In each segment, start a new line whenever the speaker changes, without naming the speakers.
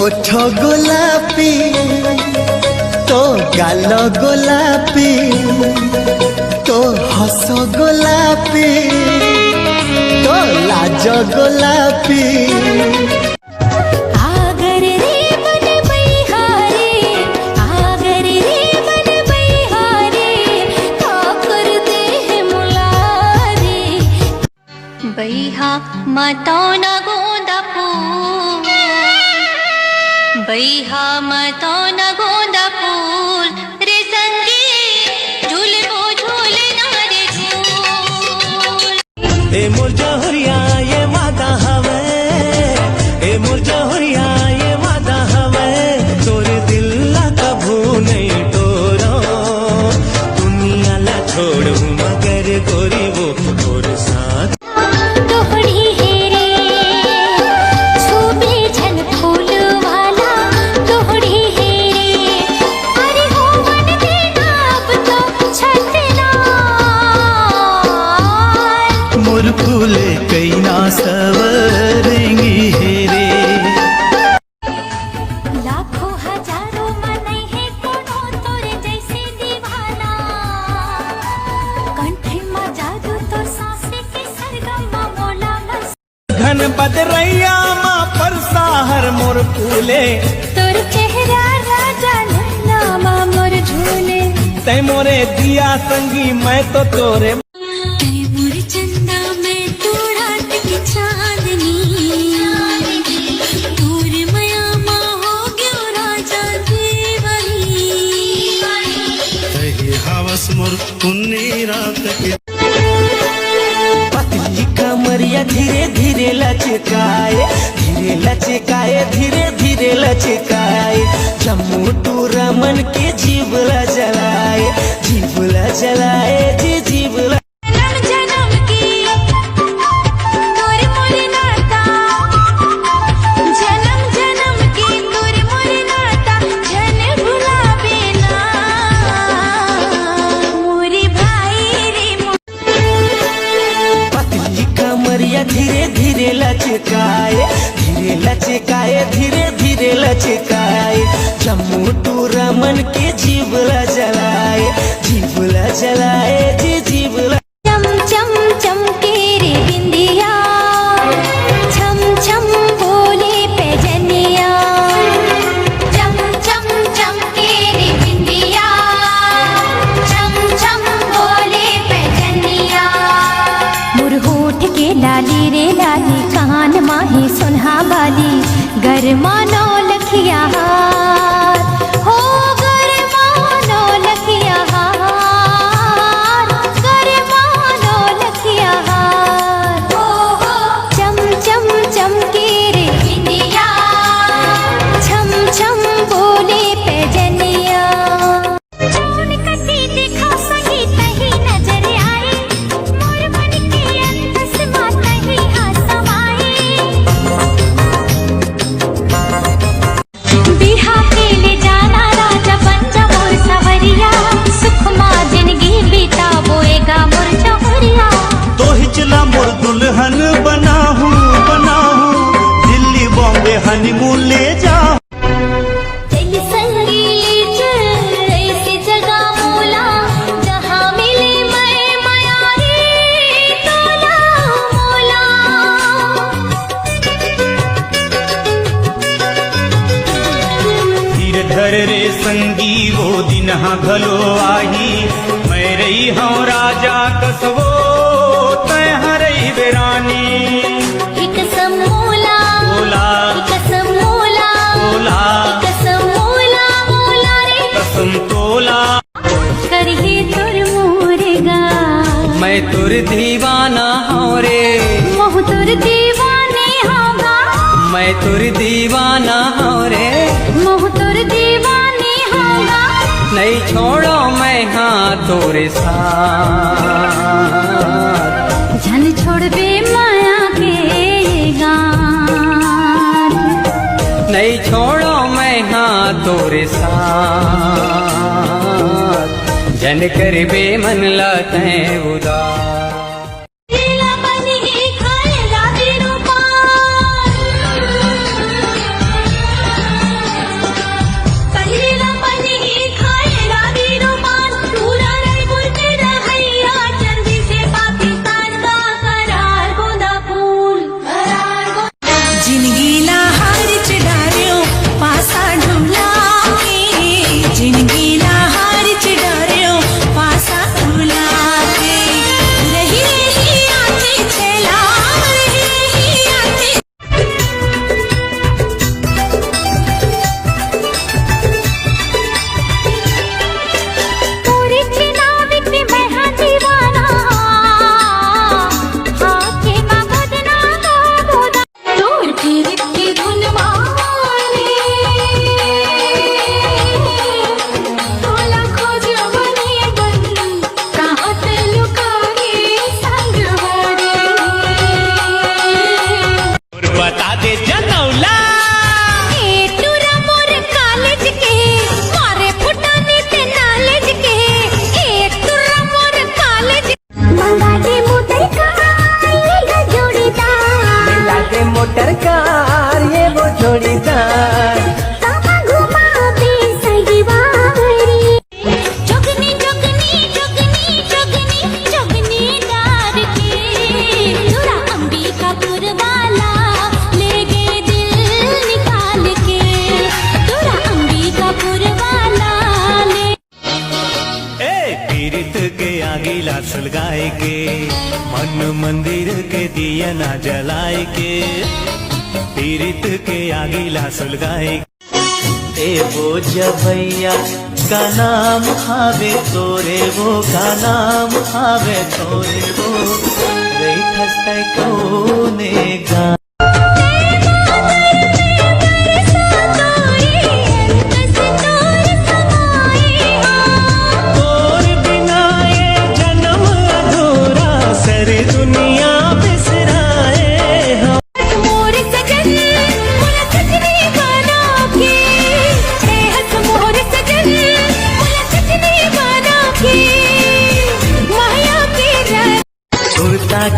ओठ गोलापी तो गाल गोलापी तो हस गोलापी तो लाज गोलापी।
बैहा मतो न गोंदा फूल, बैहा मतो न गोंदा फूल रे संगी झूलबो झूलना रे झूल।
ए मोर जहरिया ये माता हवे, ए मोर जहरिया ये माता हवे, तोर दिल ला कभू नहीं तोरो, दुनिया ला छोड़ू मगर गोरी वो तोर साथ। मोर फूले कई ना सवरेंगी हेरे,
लाखों हजारों मन है कोनो तोरे जैसे दीवाना, कंठे में जादू तो सांसे के सरगम मोला मस।
घन बदरैया माँ परसाहर मोर फूले,
तोर चेहरा राजा नामा मोर झूले,
तै मोरे दिया संगी मैं तो तोरे।
चंदा में तू रात की चांदनी, तोर मया माँ हो गयो राजा दीवानी।
तही हवस मोर पुन्नी रात के, पतली कमरिया धीरे धीरे लचकाए, धीरे लचकाए, धीरे धीरे लचकाए, जम्मू टू रमन के जीवला जलाए, जीवला जलाए, जी जीवला। धीरे धीरे लचकाए, धीरे लचकाए, धीरे धीरे लचकाए, जम्मू टू रमन के जीवला जलाए, जीवला जलाए, जी जीवला।
चम चम चमके रे बिंदिया, छम छम बोले पैजनिया, चम चम चमके रे बिंदिया, छम छम बोले पैजनिया। मोर होठ के लाली रे लाली, कान माही सुनहा वाली, गरमानो लखिया हार हो, गरमानो लखिया हार, गरमानो लखिया हार हो हो। चम चम चमके रे बिंदिया, छम छम बोले पैजनिया। चून कटी देखा सही तही नजर आए, मोर मन के अंतस माता ही हाँ समाए। बिहा के ले जाना राजा बन जा मोर सवरिया, सुखमा जिंदगी बीता बोएगा मोर जौहरिया।
तो हिचला मोर दुल्हन बनाहूँ बनाहूँ, दिल्ली बॉम्बे हनीमून ले जाऊँ।
चल संगी चल ऐसी जगह मोला, जहाँ मिले मैं माया रे तोला मोला।
धीर धर रे संगी वो दिन हाँ भलो आही, मैं रही हूँ राजा कसवो तय हरई बेरानी।
एक समोला
बोला
एक समोला
बोला
एक समोला मोला रे
कसम तोला,
करिए तुर मोरेगा,
मैं तुर दीवाना हूँ रे,
मोह तुर दीवाने होगा,
मैं तुर दीवाना हूँ रे,
मोह तुर दीवाने होगा।
नहीं छोड़ो मैं हाँ तोरे साथ,
जन छोड़ बे माया के गान,
नहीं छोड़ो मैं हाँ तोरे साथ, जन कर बे मन लाते उदास। सुलगाए के, मन मंदिर के दिया ना जलाए के, पीरित के आगिला सुलगाए। ए वो जबैया का नाम हावे तोरे, वो का नाम हावे तोरे, वो रही खस्ता कोने गा।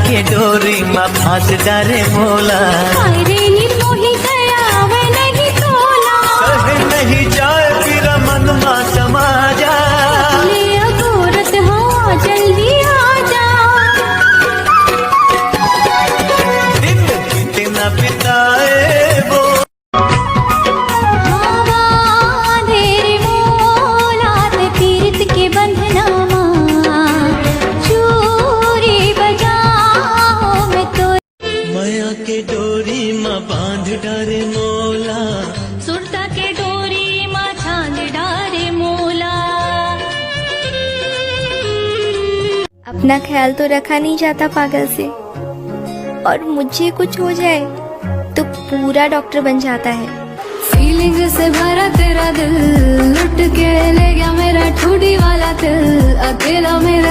के डोरी माँ फांस डारे मोला, कहे नहीं जाए फिर मन माँ समा जा।
जल्दी आ जा,
दिन कितना बिताए वो,
तेरे मोलात तीर्थ के बंधना
माया के डोरी माँ बांध डारे मोला,
सुरता के डोरी माँ छांद डारे मोला।
अपना ख्याल तो रखा नहीं जाता पागल से, और मुझे कुछ हो जाए तो पूरा डॉक्टर बन जाता है।
फीलिंग से भरा तेरा दिल, लुट के ले गया मेरा ठुडी वाला दिल, अकेला मेरा